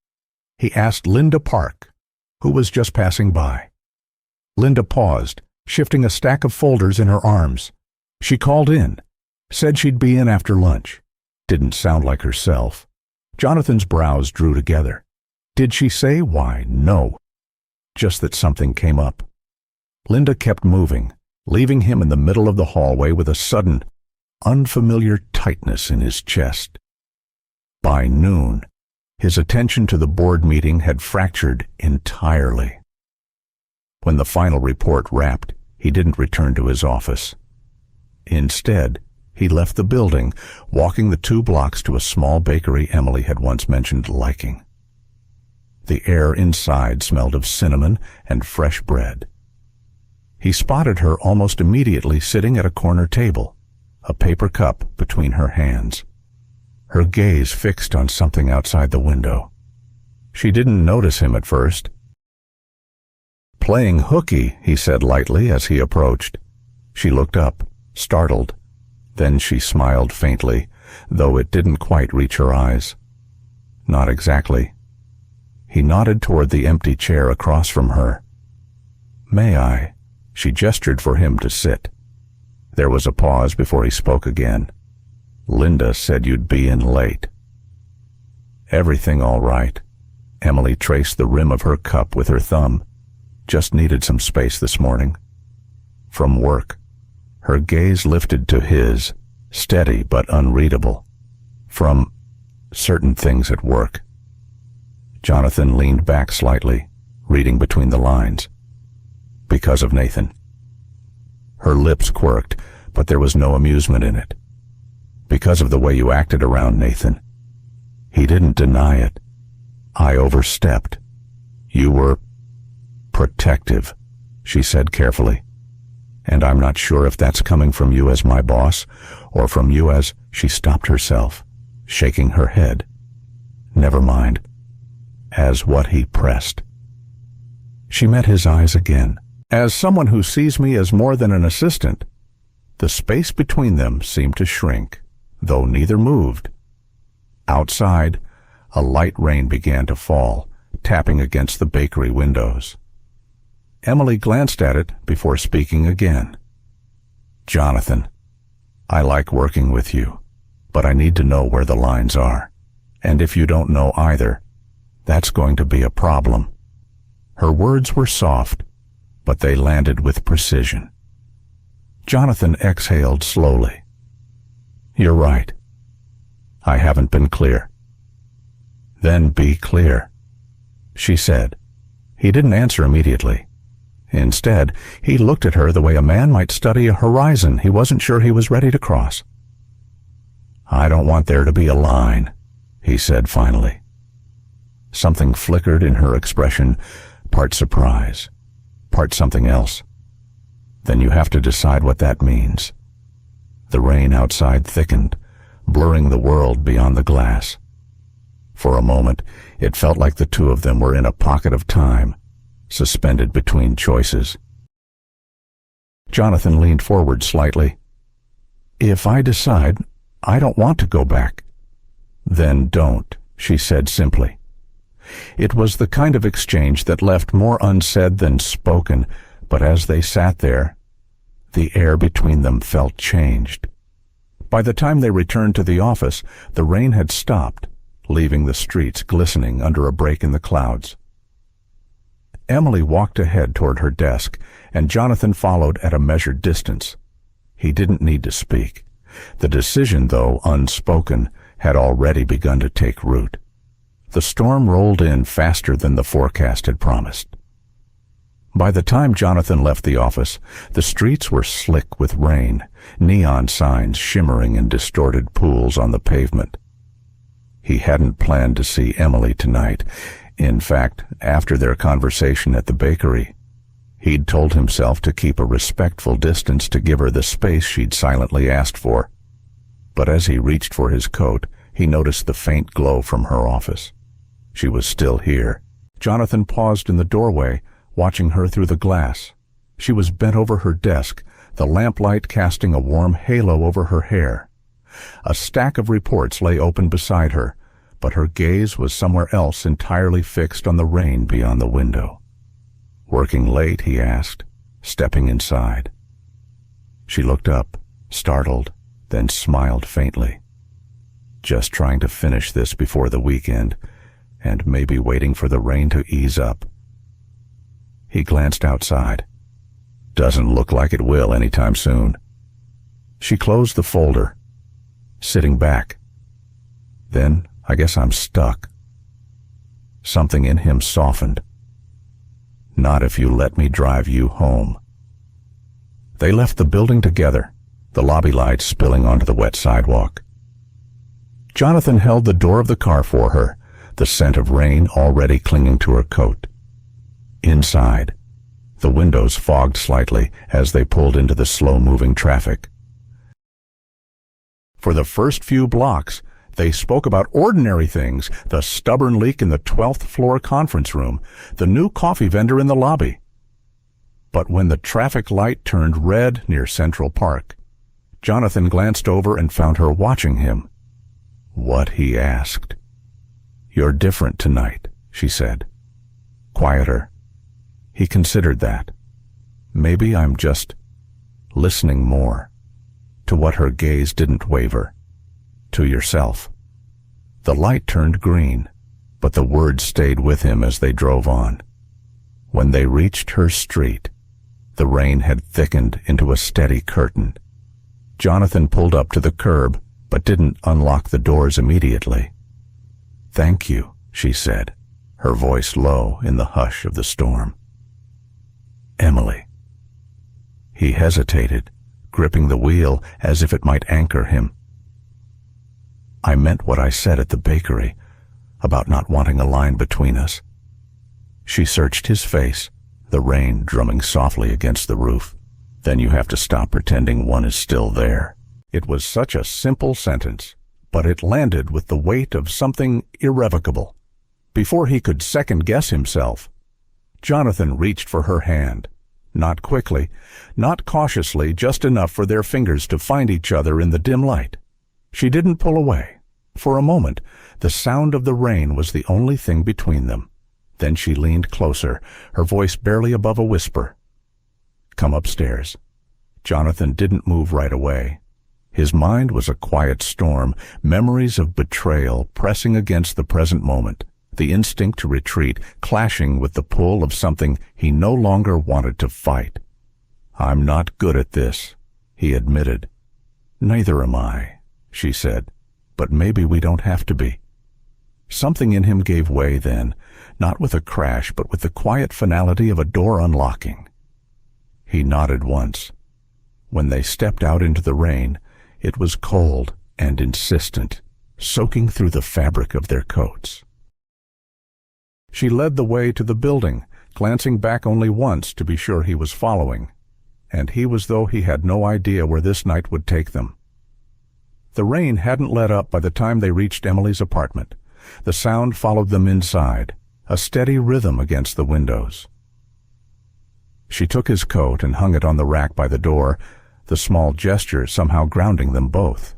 He asked Linda Park, who was just passing by. Linda paused, shifting a stack of folders in her arms. She called in, said she'd be in after lunch. Didn't sound like herself. Jonathan's brows drew together. Did she say why? No. Just that something came up. Linda kept moving, leaving him in the middle of the hallway with a sudden, unfamiliar tightness in his chest. By noon, his attention to the board meeting had fractured entirely. When the final report wrapped, he didn't return to his office. Instead, he left the building, walking the 2 blocks to a small bakery Emily had once mentioned liking. The air inside smelled of cinnamon and fresh bread. He spotted her almost immediately sitting at a corner table, a paper cup between her hands. Her gaze fixed on something outside the window. She didn't notice him at first. "Playing hooky," he said lightly as he approached. She looked up, startled. Then she smiled faintly, though it didn't quite reach her eyes. Not exactly. He nodded toward the empty chair across from her. "May I?" She gestured for him to sit. There was a pause before he spoke again. "Linda said you'd be in late." "Everything all right." Emily traced the rim of her cup with her thumb. "Just needed some space this morning." From work. Her gaze lifted to his, steady but unreadable. From certain things at work. Jonathan leaned back slightly, reading between the lines. "Because of Nathan." Her lips quirked, but there was no amusement in it. "Because of the way you acted around Nathan." He didn't deny it. "I overstepped. You were protective," she said carefully. "And I'm not sure if that's coming from you as my boss, or from you as—" She stopped herself, shaking her head. "Never mind." As what he pressed. She met his eyes again. "As someone who sees me as more than an assistant." The space between them seemed to shrink, though neither moved. Outside, a light rain began to fall, tapping against the bakery windows. Emily glanced at it before speaking again. "Jonathan, I like working with you, but I need to know where the lines are. And if you don't know either, that's going to be a problem." Her words were soft, but they landed with precision. Jonathan exhaled slowly. "You're right. I haven't been clear." "Then be clear," she said. He didn't answer immediately. Instead, he looked at her the way a man might study a horizon he wasn't sure he was ready to cross. "I don't want there to be a line," he said finally. Something flickered in her expression, part surprise, part something else. "Then you have to decide what that means." The rain outside thickened, blurring the world beyond the glass. For a moment, it felt like the two of them were in a pocket of time, suspended between choices. Jonathan leaned forward slightly. "If I decide I don't want to go back." "Then don't," she said simply. It was the kind of exchange that left more unsaid than spoken, but as they sat there, the air between them felt changed. By the time they returned to the office, the rain had stopped, leaving the streets glistening under a break in the clouds. Emily walked ahead toward her desk, and Jonathan followed at a measured distance. He didn't need to speak. The decision, though unspoken, had already begun to take root. The storm rolled in faster than the forecast had promised. By the time Jonathan left the office, the streets were slick with rain, neon signs shimmering in distorted pools on the pavement. He hadn't planned to see Emily tonight. In fact, after their conversation at the bakery, he'd told himself to keep a respectful distance to give her the space she'd silently asked for. But as he reached for his coat, he noticed the faint glow from her office. She was still here. Jonathan paused in the doorway, watching her through the glass. She was bent over her desk, the lamplight casting a warm halo over her hair. A stack of reports lay open beside her, but her gaze was somewhere else, entirely fixed on the rain beyond the window. "Working late?" he asked, stepping inside. She looked up, startled, then smiled faintly. "Just trying to finish this before the weekend, and maybe waiting for the rain to ease up." He glanced outside. "Doesn't look like it will anytime soon." She closed the folder, sitting back. "Then I guess I'm stuck." Something in him softened. "Not if you let me drive you home." They left the building together, the lobby lights spilling onto the wet sidewalk. Jonathan held the door of the car for her, the scent of rain already clinging to her coat. Inside, the windows fogged slightly as they pulled into the slow-moving traffic. For the first few blocks, they spoke about ordinary things: the stubborn leak in the 12th floor conference room, the new coffee vendor in the lobby. But when the traffic light turned red near Central Park, Jonathan glanced over and found her watching him. "What?" he asked. "You're different tonight," she said. Quieter. He considered that. Maybe I'm just listening more. To what her gaze didn't waver. To yourself. The light turned green, but the words stayed with him as they drove on. When they reached her street, the rain had thickened into a steady curtain. Jonathan pulled up to the curb, but didn't unlock the doors immediately. "Thank you," she said, her voice low in the hush of the storm. "Emily." He hesitated, gripping the wheel as if it might anchor him. "I meant what I said at the bakery, about not wanting a line between us." She searched his face, the rain drumming softly against the roof. "Then you have to stop pretending one is still there." It was such a simple sentence, but it landed with the weight of something irrevocable. Before he could second-guess himself, Jonathan reached for her hand. Not quickly, not cautiously, just enough for their fingers to find each other in the dim light. She didn't pull away. For a moment, the sound of the rain was the only thing between them. Then she leaned closer, her voice barely above a whisper. "Come upstairs." Jonathan didn't move right away. His mind was a quiet storm, memories of betrayal pressing against the present moment, the instinct to retreat clashing with the pull of something he no longer wanted to fight. "I'm not good at this," he admitted. "Neither am I," she said, "but maybe we don't have to be." Something in him gave way then, not with a crash, but with the quiet finality of a door unlocking. He nodded once. When they stepped out into the rain, it was cold and insistent, soaking through the fabric of their coats. She led the way to the building, glancing back only once to be sure he was following, and he was though he had no idea where this night would take them. The rain hadn't let up by the time they reached Emily's apartment. The sound followed them inside, a steady rhythm against the windows. She took his coat and hung it on the rack by the door, the small gesture somehow grounding them both.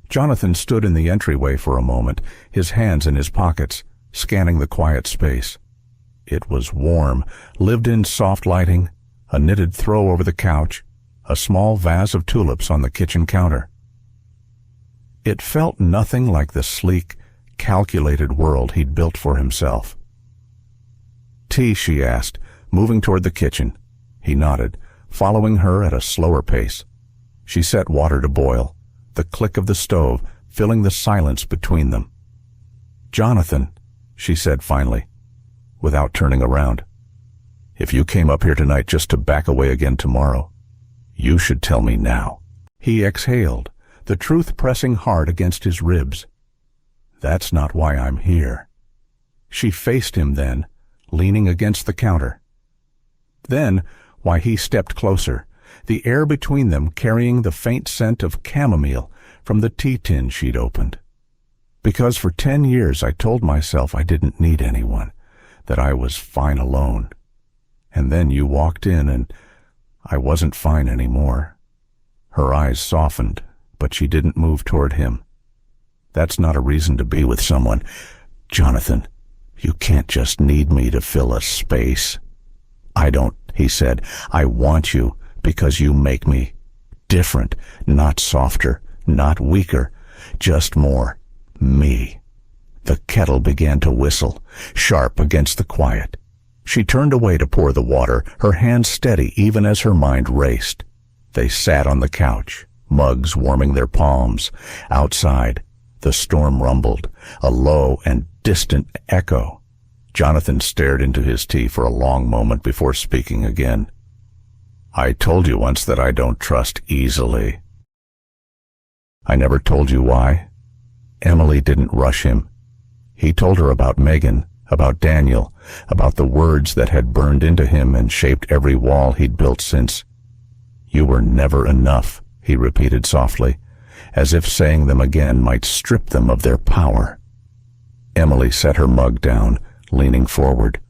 Jonathan stood in the entryway for a moment, his hands in his pockets, scanning the quiet space. It was warm, lived in soft lighting, a knitted throw over the couch, a small vase of tulips on the kitchen counter. It felt nothing like the sleek, calculated world he'd built for himself. "Tea?" she asked, moving toward the kitchen. He nodded, following her at a slower pace. She set water to boil, the click of the stove filling the silence between them. "Jonathan," she said finally, without turning around, "if you came up here tonight just to back away again tomorrow, you should tell me now." He exhaled, the truth pressing hard against his ribs. "That's not why I'm here." She faced him then, leaning against the counter. Then, why he stepped closer, the air between them carrying the faint scent of chamomile from the tea tin she'd opened. "Because for 10 years I told myself I didn't need anyone, that I was fine alone. And then you walked in and I wasn't fine anymore." Her eyes softened, but she didn't move toward him. "That's not a reason to be with someone. Jonathan, you can't just need me to fill a space." "I don't," he said. "I want you because you make me different, not softer, not weaker, just more me." The kettle began to whistle, sharp against the quiet. She turned away to pour the water, her hands steady even as her mind raced. They sat on the couch, mugs warming their palms. Outside, the storm rumbled, a low and distant echo. Jonathan stared into his tea for a long moment before speaking again. "I told you once that I don't trust easily." "I never told you why." Emily didn't rush him. He told her about Megan, about Daniel, about the words that had burned into him and shaped every wall he'd built since. "You were never enough," he repeated softly, as if saying them again might strip them of their power. Emily set her mug down, leaning forward.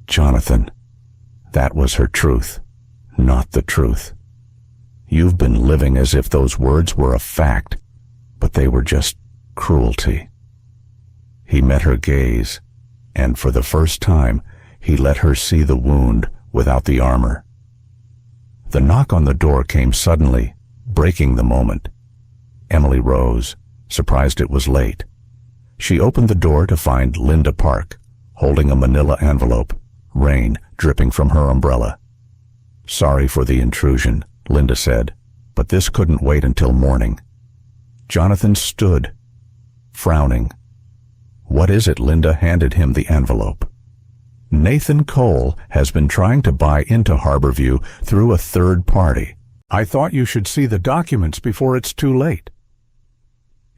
"Jonathan," that was her truth, not the truth. "You've been living as if those words were a fact, but they were just cruelty." He met her gaze, and for the first time, he let her see the wound without the armor. The knock on the door came suddenly, breaking the moment. Emily rose, surprised it was late. She opened the door to find Linda Park, holding a manila envelope, rain dripping from her umbrella. "Sorry for the intrusion," Linda said, "but this couldn't wait until morning." Jonathan stood, frowning. "What is it?" Linda handed him the envelope. "Nathan Cole has been trying to buy into Harborview through a third party. I thought you should see the documents before it's too late."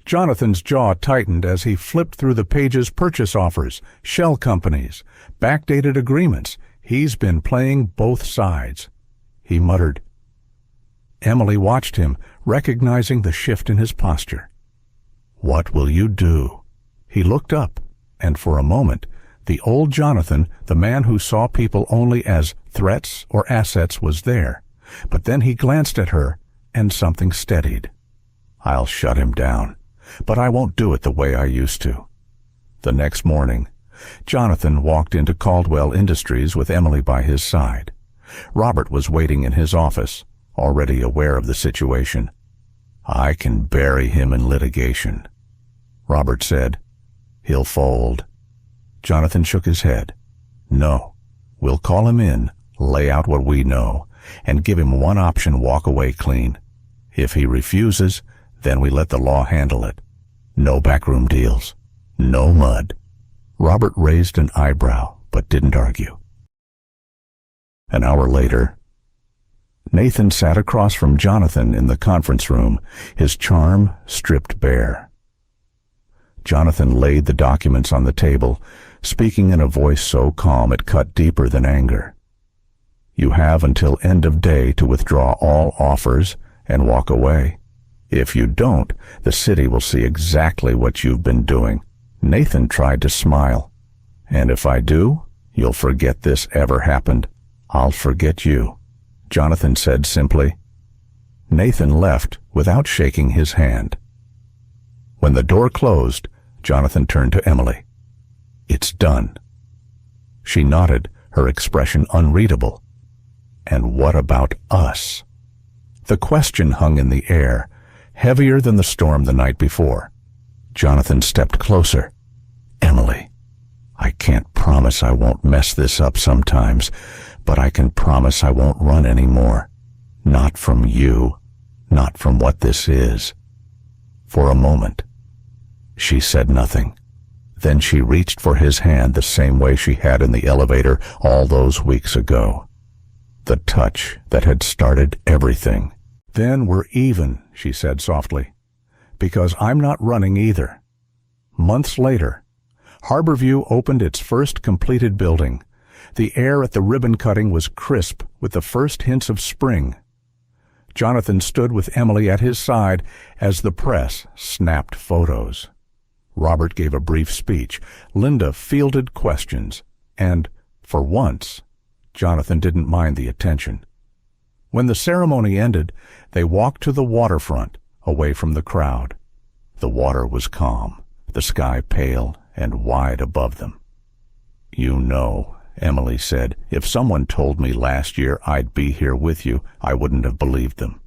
Jonathan's jaw tightened as he flipped through the pages: purchase offers, shell companies, backdated agreements. He's been playing both sides. He muttered. Emily watched him, recognizing the shift in his posture. "What will you do?" He looked up, and for a moment, the old Jonathan, the man who saw people only as threats or assets, was there. But then he glanced at her, and something steadied. "I'll shut him down, but I won't do it the way I used to." The next morning, Jonathan walked into Caldwell Industries with Emily by his side. Robert was waiting in his office, already aware of the situation. "I can bury him in litigation," Robert said. "He'll fold." Jonathan shook his head. "No, we'll call him in, lay out what we know, and give him one option: walk away clean. If he refuses, then we let the law handle it. No backroom deals. No mud." Robert raised an eyebrow, but didn't argue. An hour later, Nathan sat across from Jonathan in the conference room, his charm stripped bare. Jonathan laid the documents on the table, speaking in a voice so calm it cut deeper than anger. "You have until end of day to withdraw all offers and walk away. If you don't, the city will see exactly what you've been doing." Nathan tried to smile. "And if I do, you'll forget this ever happened." "I'll forget you," Jonathan said simply. Nathan left without shaking his hand. When the door closed, Jonathan turned to Emily. "It's done." She nodded, her expression unreadable. "And what about us?" The question hung in the air, heavier than the storm the night before. Jonathan stepped closer. "Emily, I can't promise I won't mess this up sometimes, but I can promise I won't run anymore. Not from you, not from what this is. For a moment, she said nothing. Then she reached for his hand the same way she had in the elevator all those weeks ago. The touch that had started everything. Then we're even, she said softly, because I'm not running either. Months later, Harborview opened its first completed building. The air at the ribbon cutting was crisp with the first hints of spring. Jonathan stood with Emily at his side as the press snapped photos. Robert gave a brief speech. Linda fielded questions. And, for once, Jonathan didn't mind the attention. When the ceremony ended, they walked to the waterfront, away from the crowd. The water was calm, the sky pale and wide above them. "You know," Emily said, "if someone told me last year I'd be here with you, I wouldn't have believed them."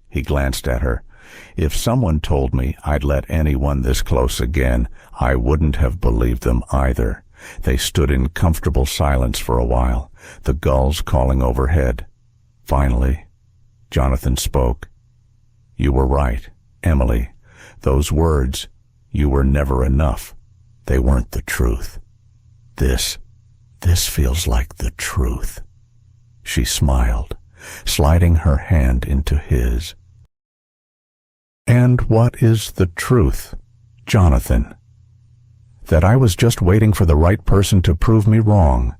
He glanced at her. "If someone told me I'd let anyone this close again, I wouldn't have believed them either." They stood in comfortable silence for a while, the gulls calling overhead. Finally, Jonathan spoke. "You were right, Emily. Those words, 'you were never enough,' they weren't the truth. This feels like the truth." She smiled, sliding her hand into his. "And what is the truth, Jonathan?" "That I was just waiting for the right person to prove me wrong."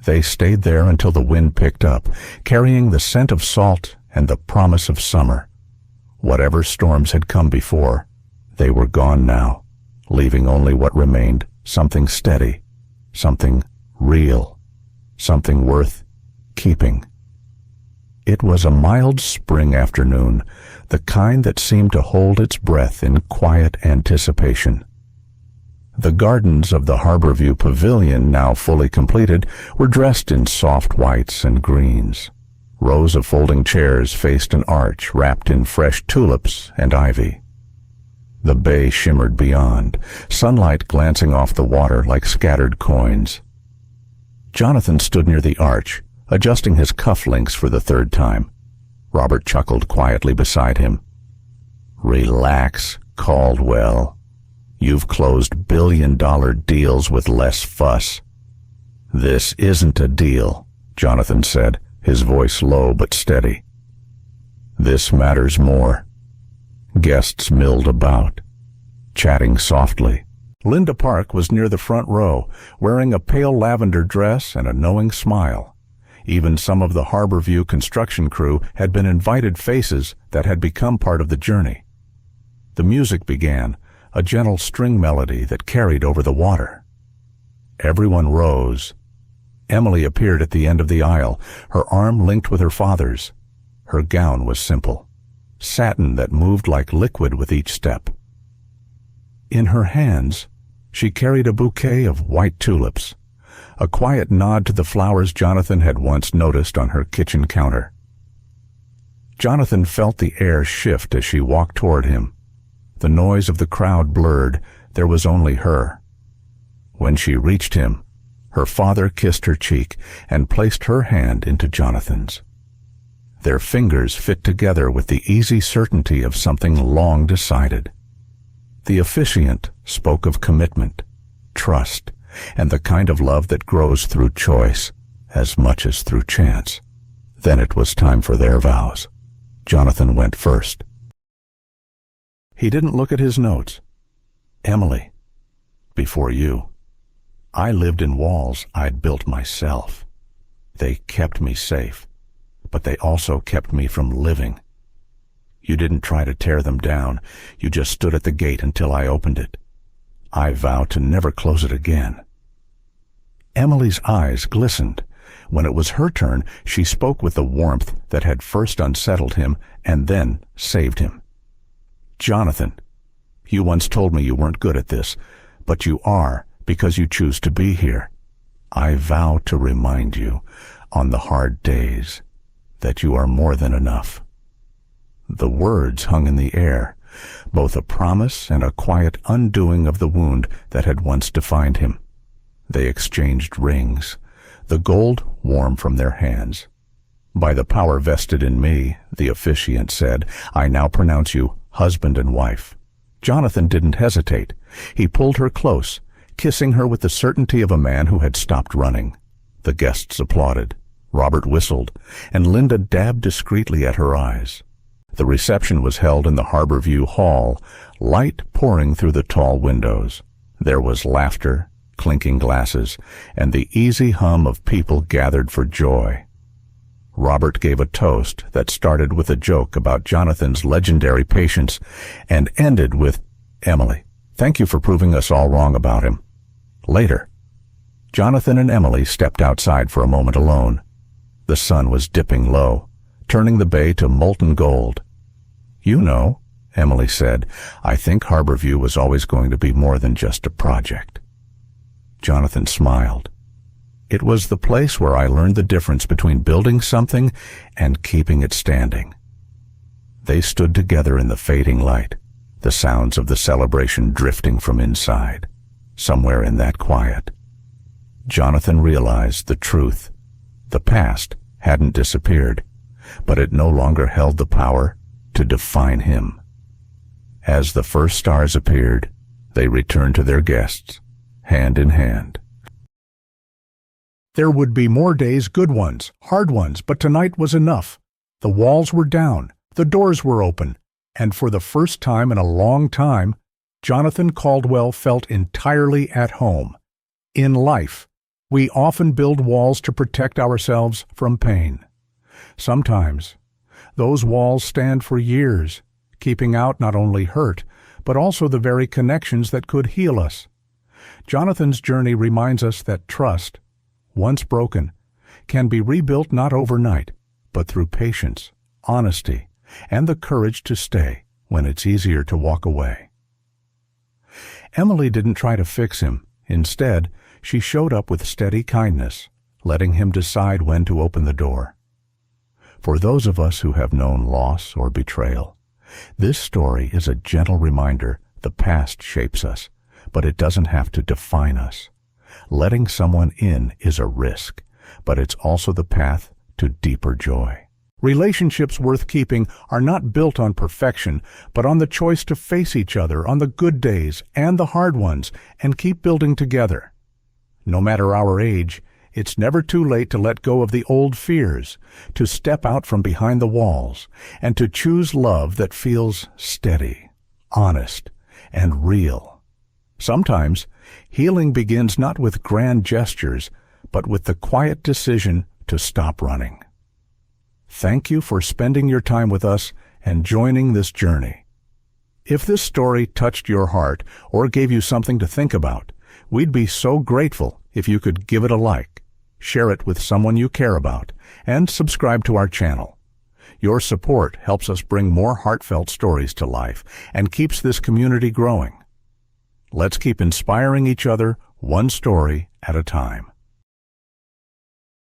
They stayed there until the wind picked up, carrying the scent of salt and the promise of summer. Whatever storms had come before, they were gone now, leaving only what remained, something steady, something real, something worth keeping. It was a mild spring afternoon, the kind that seemed to hold its breath in quiet anticipation. The gardens of the Harborview Pavilion, now fully completed, were dressed in soft whites and greens. Rows of folding chairs faced an arch wrapped in fresh tulips and ivy. The bay shimmered beyond, sunlight glancing off the water like scattered coins. Jonathan stood near the arch, adjusting his cufflinks for the third time. Robert chuckled quietly beside him. "Relax, Caldwell. You've closed billion-dollar deals with less fuss." "This isn't a deal," Jonathan said, his voice low but steady. "This matters more." Guests milled about, chatting softly. Linda Park was near the front row, wearing a pale lavender dress and a knowing smile. Even some of the Harborview construction crew had been invited faces that had become part of the journey. The music began, a gentle string melody that carried over the water. Everyone rose. Emily appeared at the end of the aisle, her arm linked with her father's. Her gown was simple, satin that moved like liquid with each step. In her hands, she carried a bouquet of white tulips, a quiet nod to the flowers Jonathan had once noticed on her kitchen counter. Jonathan felt the air shift as she walked toward him. The noise of the crowd blurred. There was only her. When she reached him, her father kissed her cheek and placed her hand into Jonathan's. Their fingers fit together with the easy certainty of something long decided. The officiant spoke of commitment, trust, and the kind of love that grows through choice as much as through chance. Then it was time for their vows. Jonathan went first. He didn't look at his notes. "Emily, before you, I lived in walls I'd built myself. They kept me safe, but they also kept me from living. You didn't try to tear them down. You just stood at the gate until I opened it. I vow to never close it again." Emily's eyes glistened. When it was her turn, she spoke with the warmth that had first unsettled him and then saved him. "Jonathan, you once told me you weren't good at this, but you are because you choose to be here. I vow to remind you, on the hard days, that you are more than enough." The words hung in the air, both a promise and a quiet undoing of the wound that had once defined him. They exchanged rings, the gold warm from their hands. "By the power vested in me," the officiant said, "I now pronounce you husband and wife." Jonathan didn't hesitate. He pulled her close, kissing her with the certainty of a man who had stopped running. The guests applauded. Robert whistled, and Linda dabbed discreetly at her eyes. The reception was held in the Harborview Hall, light pouring through the tall windows. There was laughter, clinking glasses, and the easy hum of people gathered for joy. Robert gave a toast that started with a joke about Jonathan's legendary patience and ended with, "Emily, thank you for proving us all wrong about him." Later, Jonathan and Emily stepped outside for a moment alone. The sun was dipping low, turning the bay to molten gold. "You know," Emily said, "I think Harborview was always going to be more than just a project." Jonathan smiled. "It was the place where I learned the difference between building something and keeping it standing." They stood together in the fading light, the sounds of the celebration drifting from inside. Somewhere in that quiet, Jonathan realized the truth. The past hadn't disappeared, but it no longer held the power to define him. As the first stars appeared, they returned to their guests, hand in hand. There would be more days, good ones, hard ones, but tonight was enough. The walls were down, the doors were open, and for the first time in a long time, Jonathan Caldwell felt entirely at home. In life, we often build walls to protect ourselves from pain. Sometimes, those walls stand for years, keeping out not only hurt, but also the very connections that could heal us. Jonathan's journey reminds us that trust, once broken, can be rebuilt not overnight, but through patience, honesty, and the courage to stay when it's easier to walk away. Emily didn't try to fix him. Instead, she showed up with steady kindness, letting him decide when to open the door. For those of us who have known loss or betrayal, this story is a gentle reminder the past shapes us, but it doesn't have to define us. Letting someone in is a risk, but it's also the path to deeper joy. Relationships worth keeping are not built on perfection, but on the choice to face each other on the good days and the hard ones and keep building together. No matter our age, it's never too late to let go of the old fears, to step out from behind the walls, and to choose love that feels steady, honest, and real. Sometimes, healing begins not with grand gestures, but with the quiet decision to stop running. Thank you for spending your time with us and joining this journey. If this story touched your heart or gave you something to think about, we'd be so grateful if you could give it a like, share it with someone you care about, and subscribe to our channel. Your support helps us bring more heartfelt stories to life and keeps this community growing. Let's keep inspiring each other one story at a time.